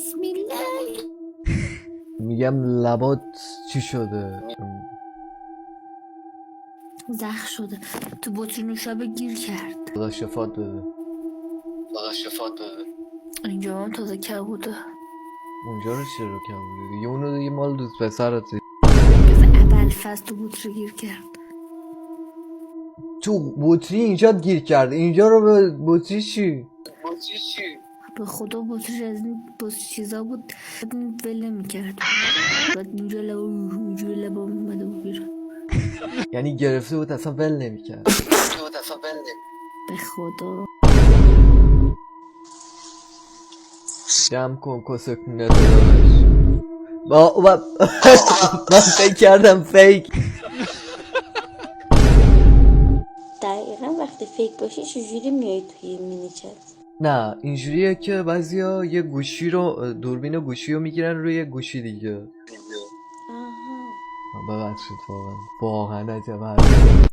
بسم الله. میگم لبات چی شده؟ زخم شده تو بطری نوشابه گیر کرد. خدا شفات بده. اینجا هم تازه کبوده. اونجا رو چرا کم بوده دیگه؟ اونو دیگه مال دوست پسرت. از اول فصل تو بطری گیر کرد. تو بطری اینجا گیر کرد، اینجا رو به بطری چی؟ به خدا بطری از این بطری چیزا بود ول میکرد. بعد اینجا لبا اومده بود بیرون. یعنی گرفته بود اصلا ول نمیکرد. به خدا جمع کن کسکونه داداش. من فکر کردم فیک. دقیقا وقتی فیک باشی چجوری میای توی مینی چت؟ نه اینجوریه که بعضیا یه گوشی رو دوربین گوشی رو میگیرن روی گوشی دیگه. آها. ببخشید واقعا عجب حرفی.